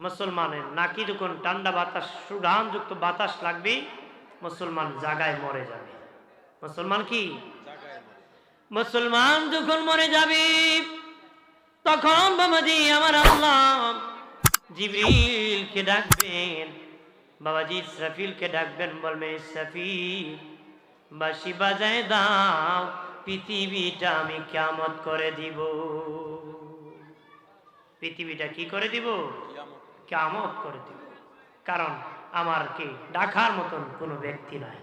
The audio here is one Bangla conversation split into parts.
মুসলমানের নাকি যখন ঠান্ডা বাতাস সুঘ্রাণযুক্ত বাতাস লাগবে মুসলমান জাগায় মরে যাবে। মুসলমান কি মুসলমান যখন মরে যাবে তখন বাবাজি আমার আল্লাহ জিবরিলকে ডাকবেন, বাবাজি ইসরাফিলকে ডাকবেন, বলবেন ইসরাফিল বাঁশি বাজায় দাও, পৃথিবীটা আমি কিয়ামত করে দিব। পৃথিবীটা কি করে দিব? কিয়ামত করে দিব। কারণ আমার কি ডাকার মতন কোনো ব্যক্তি নাই।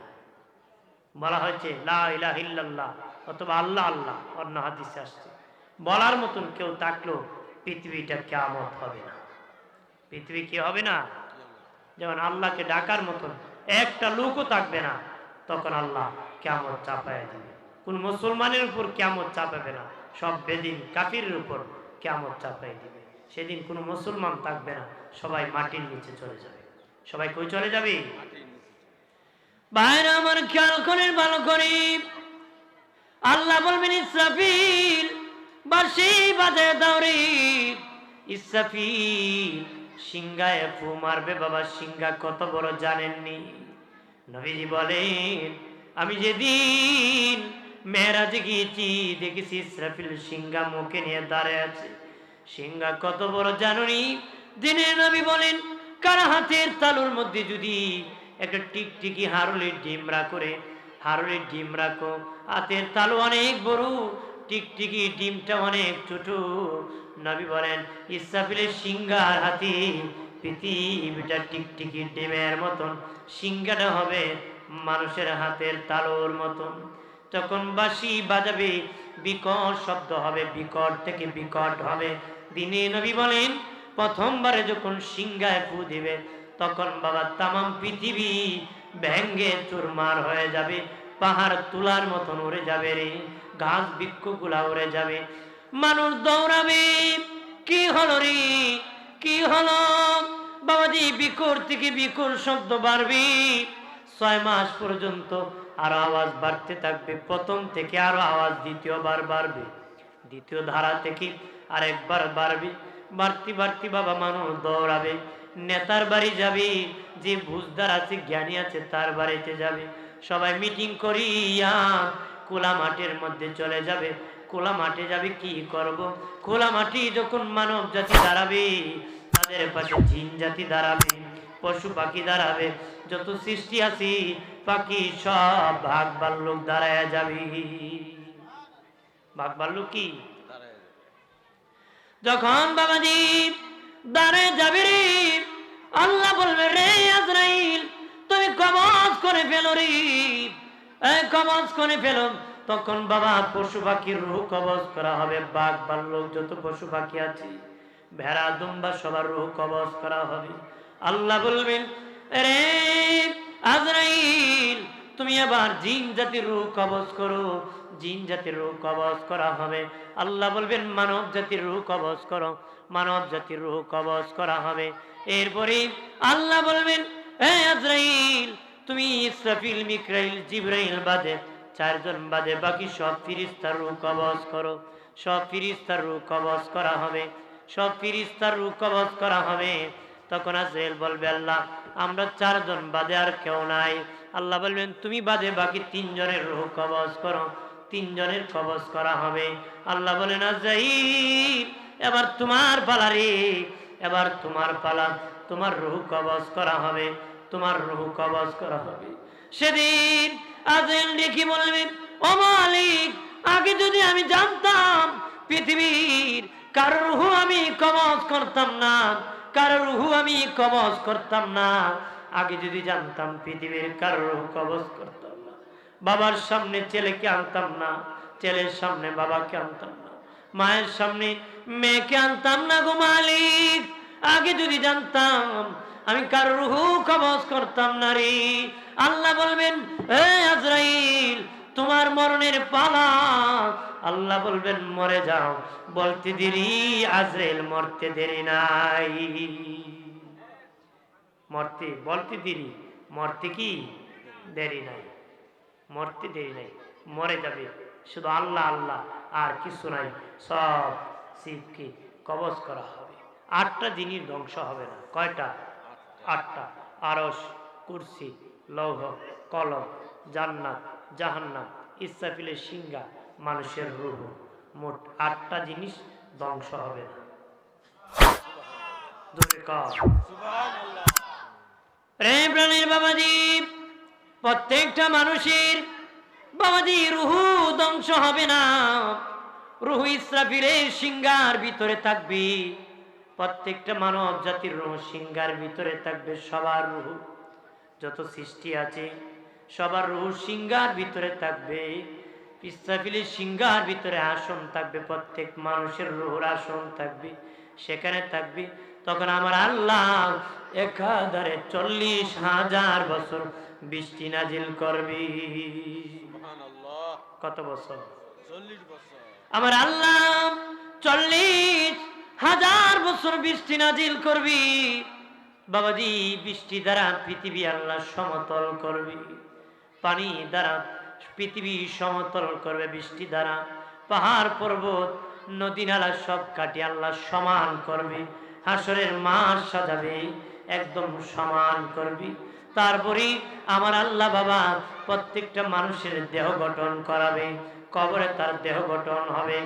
বলা হয়েছে লা ইলাহা ইল্লাল্লাহ অথবা আল্লাহ আল্লাহ, অন্য হাদিসে আসছে বলার মতন কেউ থাকলেও পৃথিবীটা কিয়ামত হবে না। পৃথিবী কি হবে না? যেমন আল্লাহকে ডাকার মতন একটা লোকও থাকবে না, তখন আল্লাহ কিয়ামত চাপায় দিবে। কোন মুসলমানের উপর কিয়ামত চাপাবে না, সব বেদিন কাফিরের উপর কিয়ামত চাপাই দিবে। সেদিন কোনো মুসলমান থাকবে না, সবাই মাটির নিচে চলে যাবে। সবাই কই চলে যাবে? ভাইরা আমার খেয়াল করেন, ভালো করে। আল্লাহ বলবেন ইসরাফিল বাঁশি বাজায় দাও রে। ইসরাফিল সিংহায় ফু মারবে। বাবা সিংহা কত বড় জানেননি? নবীজি বলেন আমি যেদিন মেরাজে গিয়েছি দেখেছি ইসরাফিল সিংহা মুখে নিয়ে দাঁড়ায় আছে। সিংহা কত বড় জানুনি? দিনের নবী বলেন কার হাতের তালুর মধ্যে যদি একটা টিকটিকি হারুলের ডিমরা করে, হারুলের ডিম রাখো, হাতের তালু অনেক বড়, টিকটিকি ডিমটা অনেক ছোট। নবী বলেন ইসরাফিলের সিংহার হাতে পৃথিবীটা টিকটিকি ডিমের মতন, সিংহাটা হবে মানুষের হাতের তালুর মতন। তখন বাঁশি বাজাবে, বিকট শব্দ হবে, বিকট থেকে বিকট হবে। দিনে নবী বলেন প্রথমবারে যখন সিংহায় ফু দিবে তখন বাবা তামাম পৃথিবী ভেঙ্গে চুরমার হয়ে যাবে, পাহাড় তুলার মতন উড়ে যাবে রে, ঘাস বৃক্ষগুলা উড়ে যাবে, মানুষ দৌড়াবে। কি হলো রে? কি হলো? বাবাজি বিকট থেকে বিকট শব্দ বাড়বে। 6 মাস পর্যন্ত আরো আওয়াজ বাড়তে থাকবে। প্রথম থেকে আরো আওয়াজ দ্বিতীয়বার বাড়বে, দ্বিতীয় ধারা থেকে আরেকবার বাড়বে। বাড়তি বাড়তি বাবা মানুষ দৌড়াবে, নেতার বাড়ি যাবে, যে বুঝদার আছে জ্ঞানী আছে তার বাড়িতে যাবে। সবাই মিটিং করিয়া খোলা মাঠের মধ্যে চলে যাবে। খোলা মাঠে যাবে কি করব? খোলা মাটি যখন মানব জাতি দাঁড়াবে, তাদের পাশে জিন জাতি দাঁড়াবে, পশু পাখি দাঁড়াবে, যত সৃষ্টি আছে পাখি সব ভাগ ভাল্লুক দাঁড়ায় যাবে। ভাগ ভাল্লুক কি যখন বাবাজি দাঁড়ায় যাবে রে, আল্লাহ বলবে রে আজরাইল তুমি কবজ করে ফেলো রে, কবজ করে ফেলো। তখন বাবা পশু পাখির রূহ কবজ করা হবে। বাঘ ভাল্লুক যত পশু পাখি আছে, ভেড়া দুম্বা সবার রূহ কবজ করা হবে। আল্লাহ বলবেন রে আজরাইল তুমি আবার জিন জাতির রূহ কবজ করো। জিন জাতির রূহ কবজ করা হবে। আল্লাহ বলবেন মানব জাতির রূহ কবজ করো। মানব জাতির রূহ কবজ করা হবে। এরপরে আল্লাহ বলবেন হে আজরাইল তুমি ইসরাফিল মিকরাইল জিবরাইল বাদে 4 জন বাদে বাকি সব ফেরেশতার রূহ কবজ করো। সব ফেরেশতার রূহ কবজ করা হবে। সব ফেরেশতার রূহ কবজ করা হবে। তখন আজরাইল বলবে আল্লাহ আমরা 4 জন বাদে আর কেউ নাই। আল্লাহ বলবেন তুমি বাদে বাকি 3 জনের রূহ কবজ করো। 3 জনের কবজ করা হবে। আল্লাহ বলেন আজরাইল এবার তোমার পালা রে, এবার তোমার পালা, তোমার রূহ কবজ করা হবে, তোমার রূহ কবজ করা হবে। সেদিন আজরাইল দেখি বলবে ও মালিক আগে যদি আমি জানতাম পৃথিবীর কারো রূহ আমি কবজ করতাম না, কারো রূহ আমি কবজ করতাম না, আগে যদি জানতাম পৃথিবীর কারো রূহ কবজ করতাম না, বাবার সামনে ছেলেকে আনতাম না, ছেলের সামনে বাবাকে আনতাম না, মায়ের সামনে মেয়েকে আনতাম না গো মালিক, আগে যদি জানতাম আমি কারো রূহ কবজ করতাম না রে। আল্লাহ বলবেন হে আজরাইল তোমার মরণের পালা। আল্লাহ বলবেন মরে যাও। বলতে দেরি আজরাইল মরতে দেরি নাই। মরতে বলতে দেরি, মরতে কি দেরি নাই, মরতে দেরি নাই, মরে যাবে। শুধু আল্লাহ আল্লাহ আর কিছু নাই, সব শিবকে কবজ করা হবে। 8টা জিনিস ধ্বংস হবে না। কয়টা? 8টা। আরশ, কুরসি, লৌহ, কলম, জান্নাত, জাহান্নাম, ইসরাফিলের সিংহা, মানুষের রূহ। মোট 8টা জিনিস ধ্বংস হবে না। প্রাণের বাবাজি, প্রত্যেকটা মানুষের বাবাজি রুহু ধ্বংস হবে না। রুহু ইসরাফিলের সিংহার ভিতরে থাকবে। প্রত্যেকটা মানব জাতির রুহু সিংহার ভিতরে থাকবে। সবার রুহু, যত সৃষ্টি আছে সবার রুহু সিংহার ভিতরে থাকবে। ইসরাফিলের সিংহার ভিতরে আসন থাকবে। প্রত্যেক মানুষের রুহুর আসন থাকবে, সেখানে থাকবে। তখন আমার আল্লাহ একাধারে 40,000 বছর বৃষ্টি নাজিল করবি। কত বছর? 40 বছর। আমার আল্লাহ 40,000 বছর বৃষ্টি নাজিল করবি। বাবাজি, বৃষ্টি দ্বারা পৃথিবী আল্লাহ সমতল করবি। পানি দ্বারা পৃথিবী সমতল করবে। বৃষ্টি দ্বারা পাহাড় পর্বত নদী নালা সব কাটিয়ে আল্লাহ সমান করবে। হাসরের মাঠ সাজাবে, একদম সমান করবি। তারপরে আমার আল্লাহ বাবা প্রত্যেকটা মানুষের দেহ গঠন করাবে। কবরে তার দেহ গঠন হবে,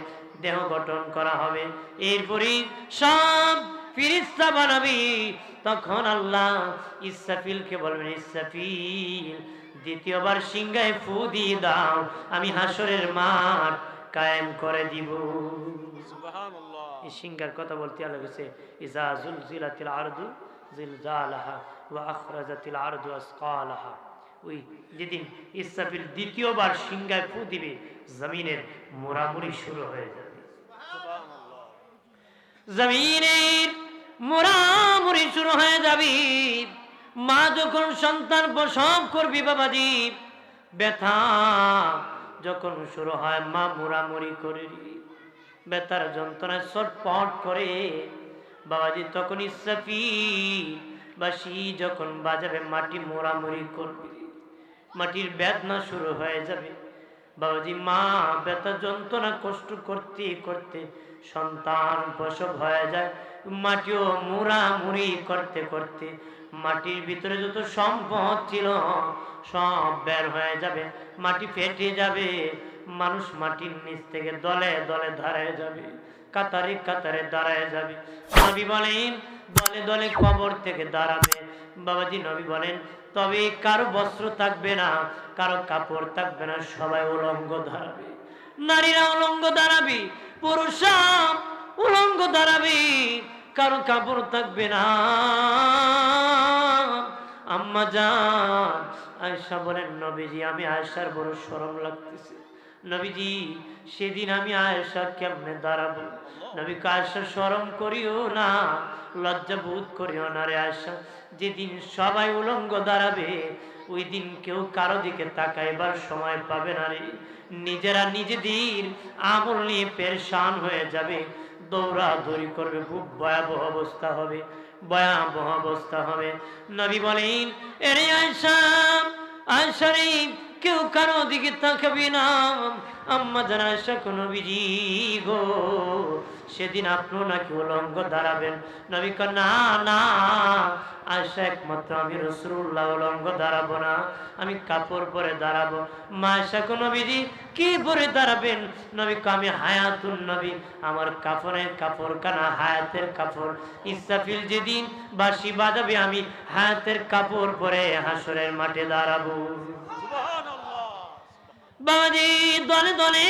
দেহ গঠন করা হবে। এরপরে সব ফিরিস্তা বানাবি। তখন আল্লাহ ইসরাফিলকে বলবেন, ইসরাফিল দ্বিতীয়বার সিংহায় ফু দিয়ে দাও, আমি হাসরের মাঠ কায়েম করে দিব। সুবহানাল্লাহ। এই সিংহার কথা বলতে আল্লাহ গেছে, ইজা জুলজিলাতিল আরদু জিলজালাহা ওয়া আখরাজাতিল আরদু আসকালাহা। ওই যেদিন ইসরাফিল দ্বিতীয়বার সিংহায় ফু দিবে, জমিনের মোড়ামুড়ি শুরু হয়ে যাবে। সুবহানাল্লাহ। জমিনের মোড়ামুড়ি শুরু হয়ে যাবে। মা যখন সন্তান প্রসব করবি বাবাজি, ব্যথা যখন শুরু হয়, মা মোড়ামুড়ি করে, ব্যথার যন্ত্রণায় ছটফট করে বাবাজি। তখন ইসরাফিল বাঁশি যখন বাজাবে, মাটি মোড়ামুড়ি করবে, মাটির বেদনা শুরু হয়ে যাবে বাবাজি। মা ব্যথা যন্ত্রণা কষ্ট করতে করতে সন্তান প্রসব হয়ে যায়। মাটিও মুড়ামুড়ি করতে করতে মাটির ভিতরে যত সম্পদ ছিল সব বের হয়ে যাবে, মাটি ফেটে যাবে। মানুষ মাটির নিচ থেকে দলে দলে দাঁড়ায় যাবে, কাতারে কাতারে দাঁড়ায় যাবে। নবী বলেন দলে দলে কবর থেকে দাঁড়াবে বাবাজি। নবী বলেন তবে কারো বস্ত্র থাকবে না, কারো কাপড় থাকবে না, সবাই উলঙ্গ দাঁড়াবে। নারীরা উলঙ্গ দাঁড়াবে, পুরুষরা উলঙ্গ দাঁড়াবে, কারো কাপড় থাকবে না। আম্মা জান আয়েশা বলেন, নবীজি আমি আয়েশার বড় শরম লাগতেছে। নবীজি সেদিন আমি আয়েশা কেমনে দাঁড়াবো? নবী আয়েশা শরম করিও না, লজ্জা বোধ করিও না রে আয়েশা। যেদিন সবাই উলঙ্গ দাঁড়াবে, ওই দিন কেউ কারো দিকে তাকাইবার সময় পাবে না রে। নিজেরা নিজেদের আমল নিয়ে পেরেশান হয়ে যাবে, দৌড়াদৌড়ি করবে, খুব ভয়াবহ অবস্থা হবে, ভয়াবহ অবস্থা হবে। নবী বলেন এরে আয়েশা, আয়েশা রে কেউ কারো দিকে তাকাবে না। আম্মা জান আয়েশা নবীজি গো সেদিন আপনিও নাকি উলঙ্গ দাঁড়াবেন? নবী কয় না না আয়েশা, একমাত্র আমি রাসূলুল্লাহ উলঙ্গ দাঁড়াবো না, আমি কাপড় পরে দাঁড়াবো। মা আয়েশা নবীজি কি পরে দাঁড়াবেন? নবী কয় আমি হায়াতুন নবী, আমার কাফনের কাপড় কানা হায়াতের কাপড়। ইসরাফিল যেদিন বাঁশি বাজাবে, আমি হায়াতের কাপড় পরে হাসরের মাঠে দাঁড়াবো। বাবাজি দলে দলে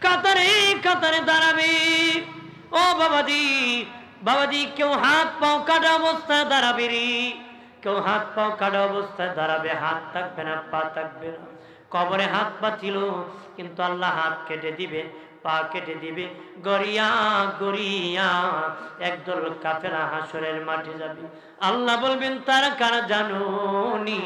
কাতারে কাতারে দাঁড়াবে। ও বাবাজি, বাবাজি কেউ হাত পাও কাটা অবস্থায় দাঁড়াবে রে, কেউ হাত পাও কাটা অবস্থায় দাঁড়াবে, হাত থাকবে না, পা থাকবে না। কবরে হাত পা ছিল, কিন্তু আল্লাহ হাত কেটে দিবে, পা কেটে দিবে। গড়িয়া গড়িয়া একদল কাফেরা হাসরের মাঠে যাবে। আল্লাহ বলবেন তারা কারা জানোনি?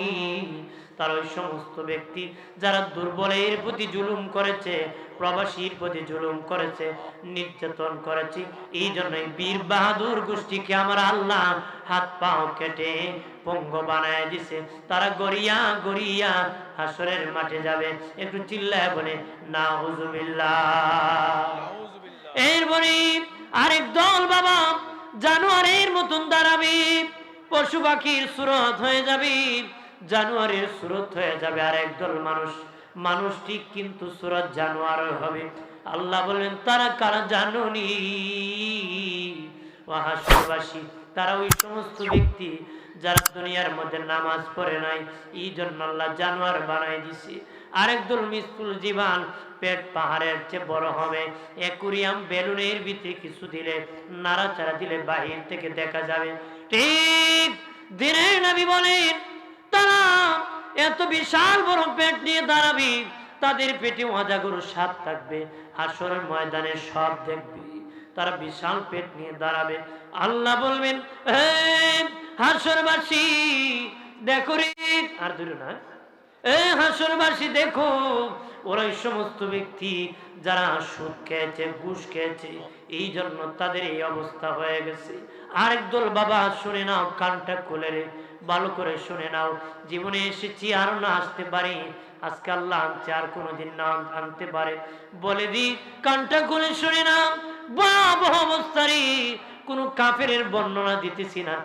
তার ওই সমস্ত ব্যক্তি যারা দুর্বলের প্রতি জুলুম করেছে, প্রবাসীর প্রতি জুলুম করেছে, নির্যাতন করেছে। এই জন্যই বীর বাহাদুর গোষ্ঠীকে আমার আল্লাহ হাত পাও কেটে পঙ্গ বানায় দিছে। তারা গড়িয়া গড়িয়া হাসরের মাঠে যাবে। একটু চিল্লায় বলে নাউজুবিল্লাহ। এরপরে আরেক দল বাবা জানোয়ারের মতন দাঁড়াবে, পশু পাখির সুরত হয়ে যাবে, জানোয়ারের সুরত হয়ে যাবে। আর একদল মানুষ ঠিক কিন্তু সুরত জানোয়ার হবে। আল্লাহ বলেন তারা কারা জানুনি? ও হাসরবাসী, তারা ওই সমস্ত ব্যক্তি যারা দুনিয়ার মধ্যে নামাজ পড়ে নাই, এই জন্য আল্লাহ জানোয়ার বানাই দিছে। আরেকদল মিসকুল জীবান, পেট পাহাড়ের চেয়ে বড় হবে, অ্যাকুরিয়াম বেলুনের ভিতরে কিছু দিলে, নাড়াচাড়া দিলে বাহির থেকে দেখা যাবে। ঠিক দিনের নবী বলেন তারা এত বিশাল বড় পেট নিয়ে দাঁড়াবে, তাদের পেটে অজাগরু সাপ থাকবে, হাসরের ময়দানে সব দেখবে, তারা বিশাল পেট নিয়ে দাঁড়াবে। আল্লাহ বলবেন হে হাসরবাসী দেখো রে, আর দূরে না, এ হাসরবাসী দেখো, ওরা এই সমস্ত ব্যক্তি যারা সুদ খেয়েছে, ঘুষ খেয়েছে, এই জন্য তাদের এই অবস্থা হয়ে গেছে। আরেক দল বাবা শুনে নাও, কানটা খুলে রে, ভালো করে শুনে নাও। জীবনে এসেছি আর না আসতে পারি, আজকে আল্লাহ আনছে, আর কোনোদিন না আনতে পারে। বলে দি কানটা খুলে শুনে নাও, ভয়াবহ অবস্থারই কোনো কাফেরের বর্ণনা দিতেছি না,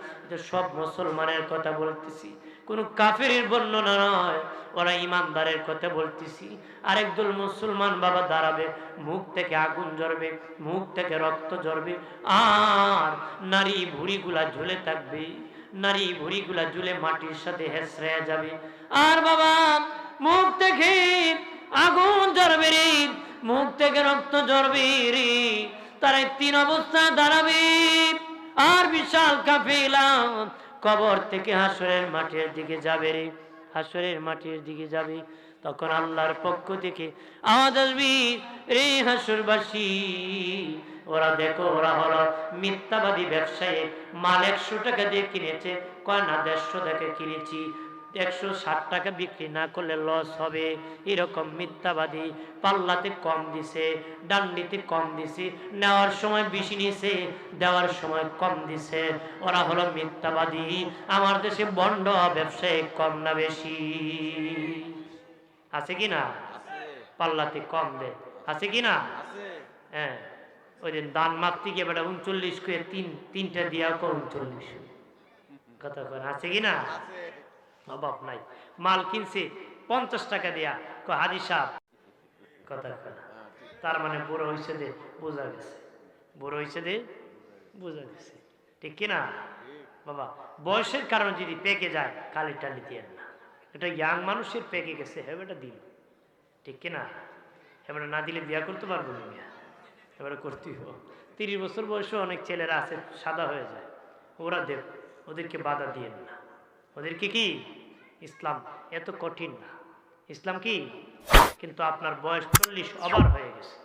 সব মুসলমানের কথা বলতেছি, কোন কাফেরের বর্ণনা নয়, ওরা ইমানদারের কথা বলতেছি। আরেকদল মুসলমান বাবা দাঁড়াবে, মুখ থেকে আগুন ঝরবে, মুখ থেকে রক্ত ঝরবে, আর নারী ভুঁড়িগুলা ঝুলে থাকবে, নারী ভুঁড়িগুলা ঝুলে মাটির সাথে হেসড়ে যাবে। আর বাবা মুখ থেকে আগুন ঝরবে রে, মুখ থেকে রক্ত ঝরবে রে, তারা তিন অবস্থায় দাঁড়াবে। আর বিশাল কাফেলা কবর থেকে হাসরের মাঠের দিকে যাবে রে, হাসরের মাঠের দিকে যাবে। তখন আল্লাহর পক্ষ থেকে আওয়াজ আসবে, রে হাসরবাসী, ওরা দেখো, ওরা হলো মিথ্যাবাদী ব্যবসায়ী, মাল 100 টাকা দিয়ে কিনেছে, কয় না 150 টাকা কিনেছি, 160 টাকা বিক্রি না করলে লস হবে, এরকম মিথ্যাবাদী। পাল্লাতে কম দিছে, ডান্ডিতে কম দিছে, নেওয়ার সময় বেশি নিছে, দেওয়ার সময় কম দিছে, ওরা হলো মিথ্যাবাদী। আমার দেশে বন্ড ব্যবসায়ী কম না বেশি আছে কি না? পাল্লাতে কম দেয় আছে কি না? হ্যাঁ, ওই দিন দান মাপতে গিয়ে বেটা 39 করে তিনটা দিয়া 39 কথা কর, আছে কি না? অভাব নাই। মাল কিনছে 50 টাকা দিয়া, হাজি সাহেব কথা কর, তার মানে বুড়ো হয়েছে দে, বোঝা গেছে, বুড়ো হয়েছে দে, বোঝা গেছে, ঠিক কিনা বাবা? বয়সের কারণে যদি পেকে যায় কালি টালি দিয়ে না, এটা ইয়াং মানুষের পেকে গেছে, হ্যাঁ এটা দিল, ঠিক কিনা? এবারে না দিলে বিয়া করতে পারবো না, এবারে করতেই হবে। 30 বছর বয়সে অনেক ছেলেরা আছে সাদা হয়ে যায়, ওরা দেব, ওদেরকে বাধা দিয়ে না। ওদেরকে কি, ইসলাম এত কঠিন না, ইসলাম কি, কিন্তু আপনার বয়স 40 ওভার হয়ে গেছে,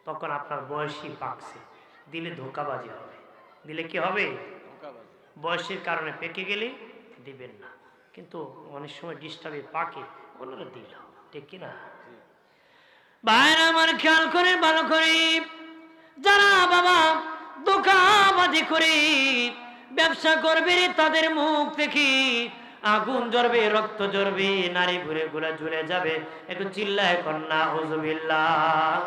তখন আপনার বয়সই পাকছে, দিলে ধোঁকাবাজি হবে, দিলে কি হবে, বয়সের কারণে পেকে গেলে দিবেন না, কিন্তু অনেক সময় ডিস্টার্বে পাকে, ওনারা দিল, ঠিক কিনা? ভাইরা আমার খেয়াল করে ভালো করে, যারা বাবা ধোঁকাবাজি করে ব্যবসা করবে, তাদের মুখ থেকে আগুন জ্বলবে, রক্ত জ্বলবে, নারী ঘুরে ঘুরে ঝুলে যাবে, একটু চিল্লায় কন্যা হুজুবিল্লাহ।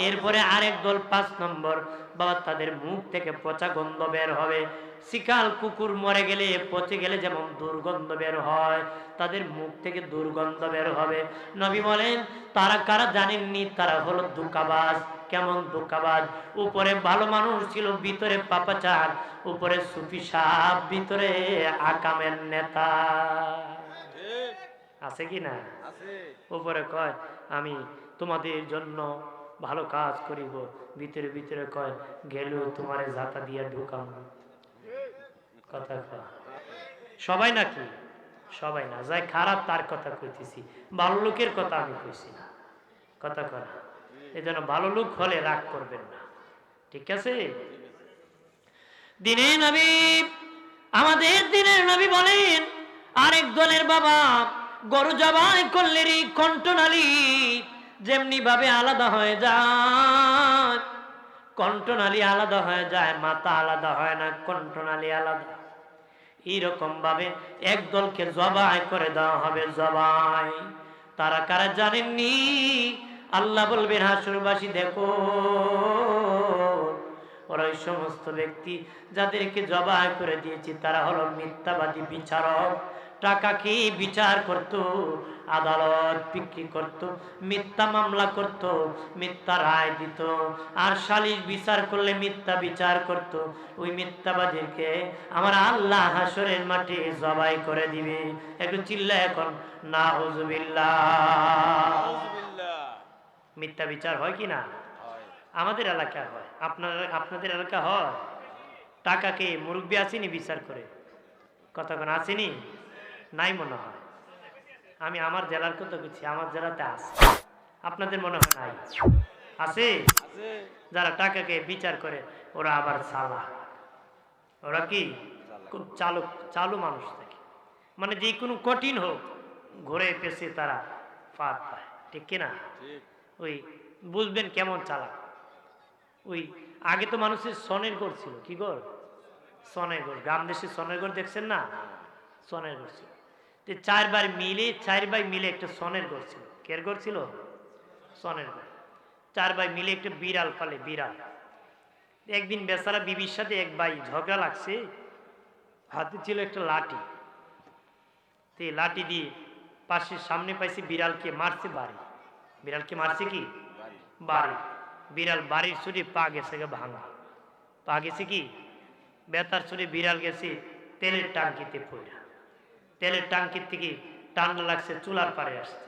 এরপরে আরেক দল 5 নম্বর বাবা, তাদের মুখ থেকে পচা গন্ধ বের হবে। শিকাল কুকুর মরে গেলে, পচে গেলে যেমন দুর্গন্ধ বের হয়, তাদের মুখ থেকে দুর্গন্ধ বের হবে। নবী বলেন তারা কারা জানেননি? তারা হলো ধোঁকাবাজ। কেমন ধোঁকাবাজ? উপরে ভালো মানুষ ছিল, ভিতরে পাপাচার, উপরে সুফি সাহেব, ভিতরে আকামের নেতা, আছে কি না? উপরে কয় আমি তোমাদের জন্য ভালো কাজ করিব, ভিতরে ভিতরে কয় গেলেও তোমারে জাতা দিয়া ঢুকাম। কথা কয় সবাই নাকি? সবাই না, যাই খারাপ তার কথা কইতেছি, ভালো লোকের কথা আমি কইছি না, কথা কয়। এই জন্য ভালো লোক হলে রাগ করবেন না, ঠিক আছে? দিনের নবী, আমাদের দিনের নবী বলেন আরেক দলের বাবা গরু জবাই করলে কণ্ঠনালী যেমনি ভাবে আলাদা হয়ে যায়, কণ্ঠনালী আলাদা হয়ে যায়, মাথা আলাদা হয় না, কণ্ঠনালী আলাদা। এইরকম ভাবে এক দলকে জবাই করে দেওয়া হবে, জবাই। তারা কারা জানেননি? আল্লাহ বলবেন হাসরবাসী দেখো, ওরা ওই সমস্ত ব্যক্তি যাদেরকে জবাই করে দিয়েছি তারা হলো মিথ্যাবাদী বিচারক। টাকাকে বিচার করত, আদালত বিক্রি করত, মিথ্যা মামলা করত, মিথ্যা রায় দিত, আর সালিশ বিচার করলে মিথ্যা বিচার করত। ওই মিথ্যাবাদীকে আমার আল্লাহ হাসরের মাঠে জবাই করে দিবে। একটু চিল্লা এখন নাউজুবিল্লাহ। মিথ্যা বিচার হয় কি না? আমাদের এলাকায় হয়, আপনাদের এলাকা হয়? টাকাকে মুরব্বী আসেনি বিচার করে, কতক্ষণ আসেনি? নাই মনে হয়। আমি আমার জেলার কথা বলছি, আমার জেলাতে আছে, আপনাদের মনে হয় নাই? আছে? যারা টাকাকে বিচার করে ওরা আবার চালা, ওরা কি খুব চালু মানুষ থাকে, মানে যে কোনো কঠিন হোক ঘুরে পেছে তারা পার পায়, ঠিক কিনা? ওই বুঝবেন কেমন চালা। ওই আগে তো মানুষের সনের ঘর ছিল, কি ঘর? সনের ঘর। গ্রাম দেশে সনের ঘর দেখছেন না? সনের ঘর ছিল। চার ভাই মিলে একটা সনের ঘর ছিল। কের ঘর ছিল? সনের ঘর। চার ভাই মিলে একটা বিড়াল পালে, বিড়াল। একদিন বেচারা বিবির সাথে এক ভাই ঝগড়া লাগছে, হাতে ছিল একটা লাঠি। লাঠি দিয়ে পাশের সামনে পাইছে, বিড়ালকে মারছে বাড়ি। বিড়ালকে মারছে কি? বাড়ি। বিড়াল বাড়ির ছুটে পা গেছে ভাঙা, পা গেছে কি বেতার ছুটে বিড়াল গেছে তেলের টাঙ্কিতে পড়া। তেলের টাঙ্কির থেকে ঠান্ডা লাগছে, চুলার পারে আসছে।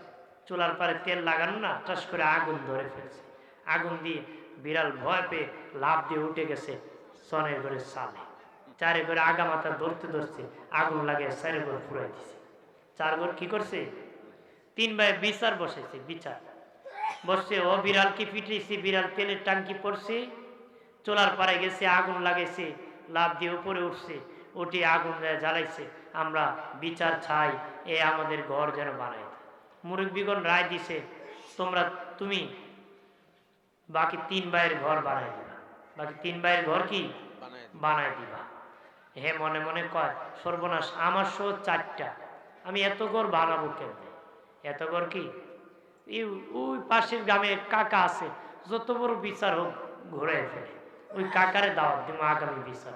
চুলার পারে তেল লাগানো না, টাস করে আগুন ধরে ফেলছে। আগুন দিয়ে বিড়াল ভয় পেয়ে লাফ দিয়ে উঠে গেছে সনের ঘরের সালে। চারে ঘরে আগা মাথা ধরতে ধরছে, আগুন লাগে চারে ঘর পুরাই দিছে। চার ঘর কি করছে? তিন ভাই বিচার বসেছে, বিচার বসছে। ও বিড়ালকে পিটিয়েছে, বিড়াল তেলের টাঙ্কি পড়ছে, চুলার পারে গেছে, আগুন লাগাইছে, লাফ দিয়ে উপরে উঠছে, উঠে আগুন জ্বালাইছে। আমরা বিচার চাই, এ আমাদের ঘর যেন বানাই। মুরব্বীগণ রায় দিছে, তুমি বাকি তিন ভাইয়ের ঘর বানাই দিবা। বাকি তিন ভাইয়ের ঘর কি বানাই দিবা। হে মনে মনে কয়, সর্বনাশ, আমার সহ চারটা, আমি এত ঘর বানাবো কেমনে? এত ঘর কি ওই পাশের গ্রামে কাকা আছে, যত বড় বিচার হোক ঘুরে ফেলে, ওই কাকারে দাওয়াত দিব আগামী বিচার।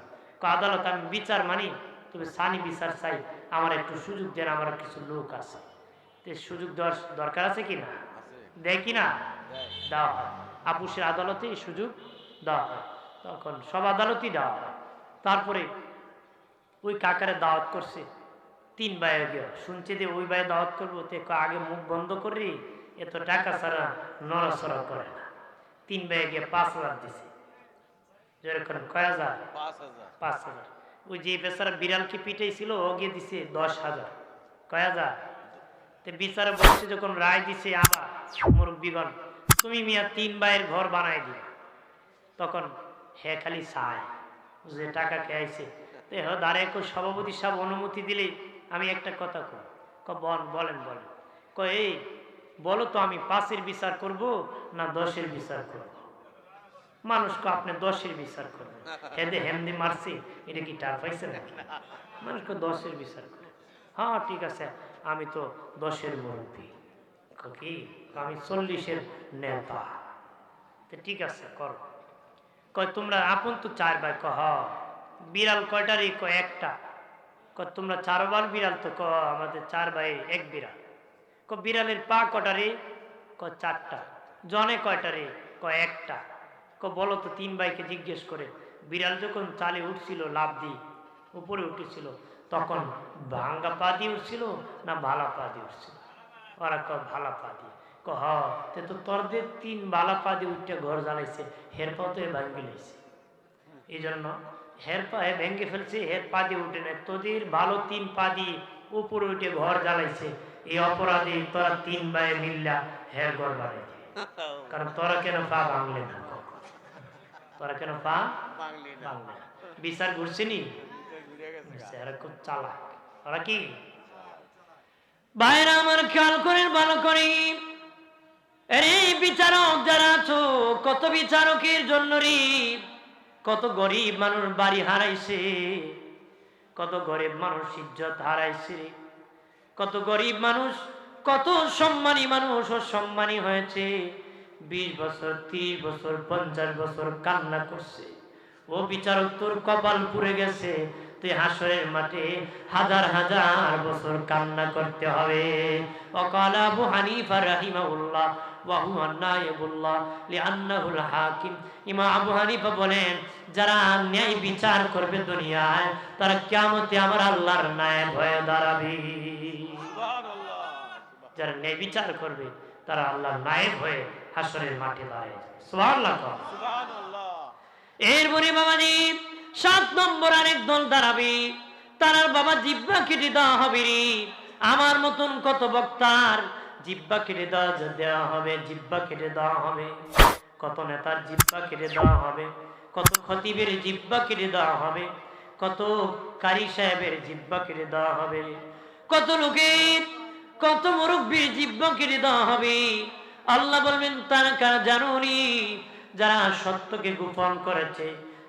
আদালত আমি বিচার মানি, তবে সানি বিচার চাই, আমার একটু সুযোগ দেন, আমার কিছু লোক আছে। সুযোগ দেওয়ার দরকার আছে কি না? দেয় কি না? দেওয়া হয়। আপুসের আদালতে এই সুযোগ দেওয়া হয়, তখন সব আদালতই দেওয়া হয়। তারপরে ওই কাকারে দাওয়াত করছে, তিন ভাইয়ে গিয়ে শুনছে যে ওই ভাই দাওয়াত করবো, তে আগে মুখ বন্ধ করি, এত টাকা ছাড়া নড়াচড়া করে না। তিন ভাইয়ে গিয়ে 5,000 দিছে। যেরকম কয় হাজার? 5,000। ওই যে বেচারা বিড়ালকে পিটাইছিল ও গিয়ে দিছে 10,000। কয় হাজার? বিচারে বলছে যখন রায় দিছে, আবার মুরব্বীগণ তুমি মিয়া তিন ভাইয়ের ঘর বানাই দিবা। তখন হে খালি চায় যে টাকা খেয়েছে, দাঁড়ায় সভাপতি সাহেব অনুমতি দিলে আমি একটা কথা বলেন। এই বলো তো, আমি 5-এর বিচার করব না 10-এর বিচার করব? মানুষকে আপনি 10-এর বিচার করবেন। হেমদি মারছি, এটা কি টার পাইছে না? মানুষকে 10-এর বিচার করে। হ্যাঁ ঠিক আছে, আমি তো 10-এর মুরব্বী, কি আমি 40-এর নেতা। ঠিক আছে করো। কয় তোমরা আপন তো 4 ভাই? বিড়াল কয়টারই? একটা। তোমরা 4 বার বিড়াল তো? আমাদের 4 ভাই 1 বিড়াল। বিড়ালের পা কটারে? 4টা। জনে কয়টারে? একটা। বলো তো 3 ভাইকে জিজ্ঞেস করে, বিড়াল যখন চালে উঠছিল, লাফ দিয়ে উপরে উঠেছিল, তখন ভাঙ্গা পা দিয়ে উঠছিল না ভালা পা দিয়ে উঠছিল? ওরা ভালা পা দিয়ে। তো তোরদের 3 ভালা পা দিয়ে উঠে ঘর জ্বালাইছে, হের পা তো ভাঙ্গি লাইছে, এই জন্য হের পা ভেঙে ফেলছে, হের পা দিয়ে উঠে নেয়। তোদের ভালো 3 পা দিয়ে উপরে উঠে ঘর জ্বালাইছে, এই অপরাধী তোরা 3 ভাই মিল্লা হের ঘর বানাই দিবে। কারণ তোরা কেন পা ভাঙলে না? তোরা কেন পা ভাঙলে না? বিচার ঘুরছে নি, এরা খুব চালাক। ওরা কি ভাইরা আমার খেয়াল করেন ভালো করে। এই বিচারক যারা আছো, কত বিচারকের জন্য রে কত গরিব মানুষ বাড়ি হারাইছে, কত গরিব মানুষ ইজ্জত হারাইছে, কত গরিব মানুষ, কত সম্মানী মানুষ অসম্মানী হয়েছে। 20 বছর, 30 বছর, 50 বছর কান্না করছে, ও বিচারক, তোর কপাল পুড়ে গেছে, তুই হাসরের মাঠে হাজার হাজার বছর কান্না করতে হবে। ওয়াকাল আবু হানিফা রাহিমাহুল্লাহ ওয়া হুয়া নায়েবুল্লাহ লিআন্নাহুল হাকিম। ইমাম আবু হানিফা বলেন, যারা ন্যায় বিচার করবে দুনিয়ায়, তারা কিয়ামতে আমার আল্লাহর নায়েব হয়ে দাঁড়াবে। সুবহানাল্লাহ। যারা ন্যায় বিচার করবে তারা আল্লাহর নায়েব হয়ে হাসরের মাঠে দাঁড়ায়। সুবহানাল্লাহ, সুবহানাল্লাহ। এরপরে বাবাজি 7 নম্বর আরেক দল দাঁড়াবে, তার বাবা জিহ্বা কেটে দেওয়া হবে রে। আমার মতন কত বক্তার জিহ্বা কেটে দেওয়া হবে, জিহ্বা কেটে দেওয়া হবে, কত নেতার জিহ্বা কেটে দেওয়া হবে, কত খতিবের জিহ্বা কেটে দেওয়া হবে, কত কারি সাহেবের জিহ্বা কেটে দেওয়া হবে, কত লোকের, কত মুরব্বীর জিহ্বা কেটে দেওয়া হবে। আল্লাহ বলবেন, তারা কারা জানুনি? যারা সত্যকে গোপন করেছে,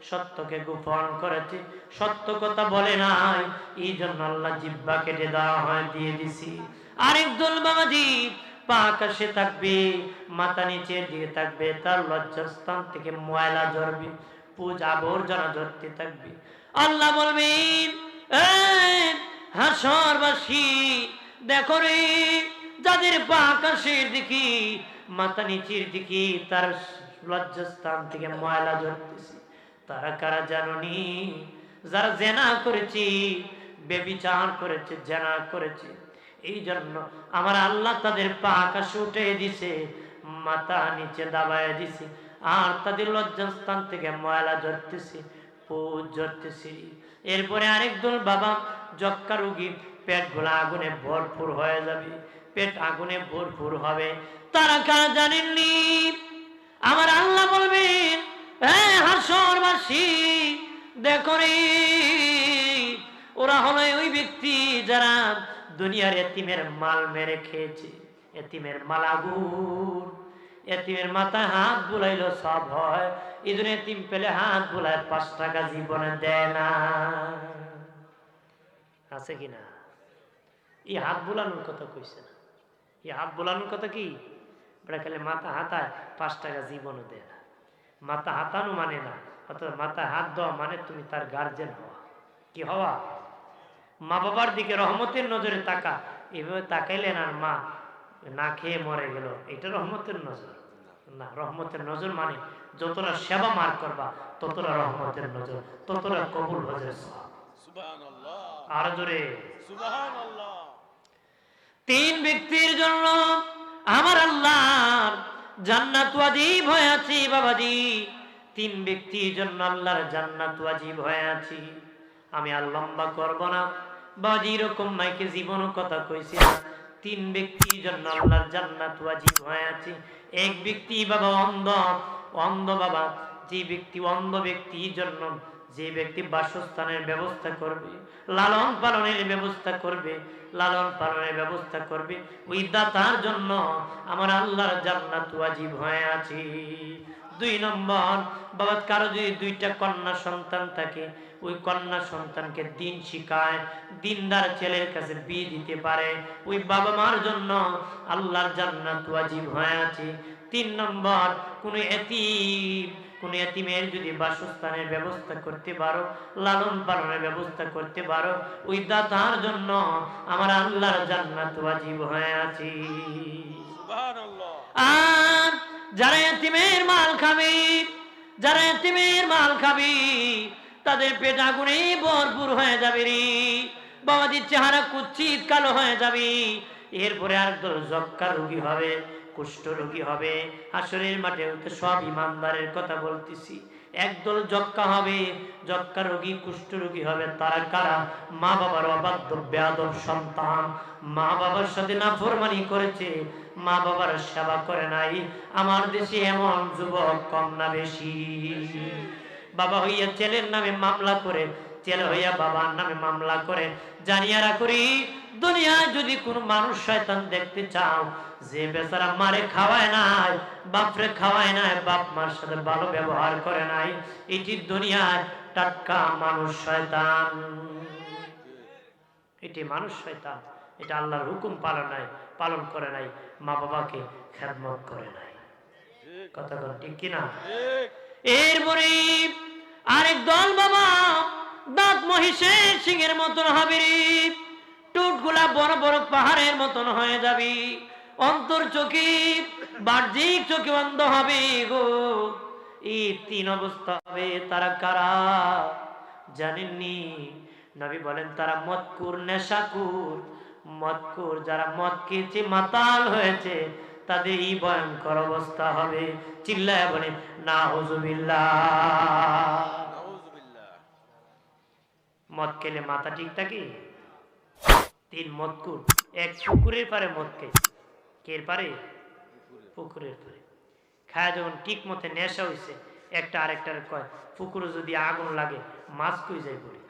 সত্যকে গোপন করেছে, সত্য কথা বলে নাই, এই জন্য আল্লাহ জিহ্বা কেটে দেওয়া হয়, দিয়ে দিছি। আরেক দল বাবাজি পা আকাশে থাকবে, মাথা নিচের দিকে থাকবে, তার লজ্জাস্থান থেকে ময়লা ঝরবে, পূজা আবর্জনা ঝরতে থাকবে। আল্লাহ বলবেন, হাসরবাসী দেখো রে, যাদের পা আকাশের দিকে, মাথা নিচের দিকে, তার লজ্জাস্থান থেকে ময়লা ঝরতেছে, তারা কারা জানুনি? যারা জেনা করেছে, বেবিচার করেছে, জেনা করেছে, এই জন্য আমার আল্লাহ তাদের পা আকাশে উঠে দিছে, মাথা নিচে দাবায় দিছে, আর তাদের লজ্জাস্থান থেকে ময়লা ঝরতেছে, পুজ ঝরতেছে। এরপরে আরেক দল বাবা যক্কা রোগী, পেট গোলা আগুনে ভরপুর হয়ে যাবে, পেট আগুনে ভরপুর হবে, তারা কারা জানেননি? আমার আল্লাহ বলবেন, হ্যাঁ হাসরবাসী দেখো রে, ওরা হলো ওই ব্যক্তি যারা দুনিয়ার এতিমের মাল মেরে খেয়েছে। এতিমের মাল আগুন, এতিমের মাথায় হাত বুলাইলো সব হয়, এই জন্য এতিম পেলে হাত বুলায় 5 টাকা জীবনে দেয় না। আছে কিনা? এই হাত বুলানোর কথা কইছে না, এই হাত বুলানোর কথা কি? বেড়া খেলে মাথা হাতায় 5 টাকা জীবনও দেয় না। মাথা হাতানো মানে না, অর্থাৎ মাথা হাত দেওয়া মানে তুমি তার গার্জেন হওয়া। কি হওয়া? মা বাবার দিকে রহমতের নজরে তাকা, এভাবে তাকাইলেন আর মা না খেয়ে মরে গেল, এটা রহমতের নজর না। রহমতের নজর মানে যতটা সেবা মার করবা ততটা রহমতের নজর, ততটা কবুল হয়ে। সুবহানাল্লাহ, আর জোরে সুবহানাল্লাহ। 3 ব্যক্তির জন্য আমার আল্লাহর জান্নাত ওয়াজিব হয়ে আছে বাবাজি। 3 ব্যক্তির জন্য আল্লাহর জান্নাত ওয়াজিব হয়ে আছে। আমি আর লম্বা করব না বাবাজি, এরকম মাইকে জীবনও কথা কইছি না। 3 ব্যক্তির জন্য আল্লাহর জান্নাত ওয়াজিব হয়ে আছে। এক ব্যক্তি বাবা অন্ধ, অন্ধ বাবা, যে ব্যক্তি অন্ধ ব্যক্তির জন্য, যে ব্যক্তি বাসস্থানের ব্যবস্থা করবে, লালন পালনের ব্যবস্থা করবে, লালন পালনের ব্যবস্থা করবে, ওই দাতার জন্য আমার আল্লাহর জান্নাত ওয়াজিব হয়ে আছে। 2 নম্বর বাবা, কারো যদি 2টা কন্যা সন্তান থাকে, ওই কন্যা সন্তানকে দিন শিখায়, দিনদার ছেলের কাছে বিয়ে দিতে পারে, ওই বাবা মার জন্য আল্লাহর জান্নাত ওয়াজিব হয়ে আছে। 3 নম্বর, কোন এতিম, কোন এতিমের যদি বাসস্থানের ব্যবস্থা করতে পারো, লালন পালনের ব্যবস্থা করতে পারো, ওই দাতার জন্য আমার আল্লাহর জান্নাত ওয়াজিব হয়ে আছে। সুবহানাল্লাহ। আর যারা এতিমের মাল খাবে, যারা এতিমের মাল খাবে, তাদের পেট আগুনে ভরপুর হয়ে যাবে রে বাবাজির, চেহারা কুচ্ছিত কালো হয়ে যাবে। এরপরে আরেকদল যক্কা রোগী হবে, কুষ্ঠ রোগী হবে। হাসরের মাঠে সব ইমানদারের কথা বলতেছি। একদল যক্কা হবে, যক্কা রোগী, কুষ্ঠ রোগী হবে। তারা কারা? মা বাবার অবাধ্য বেয়াদব সন্তান, মা বাবার সাথে নাফরমানি করেছে, মা বাবার সেবা করে নাই। আমার দেশে এমন যুবক কম না বেশি? বাবা হইয়া ছেলের নামে মামলা করে, ছেলে হইয়া বাবার নামে মামলা করে। জানিয়ারা করি, দুনিয়ায় যদি কোন মানুষ শয়তান দেখতে চাও, যে বেচারা মারে খাওয়ায় নাই, বাপরে খাওয়ায় নাই, বাপ মার সাথে ভালো ব্যবহার করে নাই, এটি দুনিয়ায় টাটকা মানুষ শয়তান। এটি মানুষ শয়তান, এটা আল্লাহর হুকুম পালন করে নাই, মা বাবাকে খেদমত করে নাই। কথা ঠিক কিনা? এরপরে আরেক দল বাবা দাঁত মহিষের সিংহের মতন হবে রে, টুটগুলা বড় বড় পাহাড়ের মতন হয়ে যাবি, অন্তর চোখে বাহ্যিক চোখে অন্ধ হবে গো। এই তিন অবস্থা হবে। তারা কারা জানেননি? নবী বলেন তারা মদকুর, নেশাকুর। মদকুর যারা মদ খেয়েছে, মাতাল হয়েছে, তাদের এই ভয়ঙ্কর অবস্থা হবে। চিল্লায় বলে নাউজুবিল্লাহ। মদ খেলে মাথা ঠিক থাকে? তিন মদকুর, এক পুকুরের পারে মদ খেয়েছে। কে পারে? পুকুরের পারে। খায় যখন ঠিক মতে নেশা হয়েছে, একটা আরেকটার কয় পুকুরে যদি আগুন লাগে মাছ কই যাই পড়ে।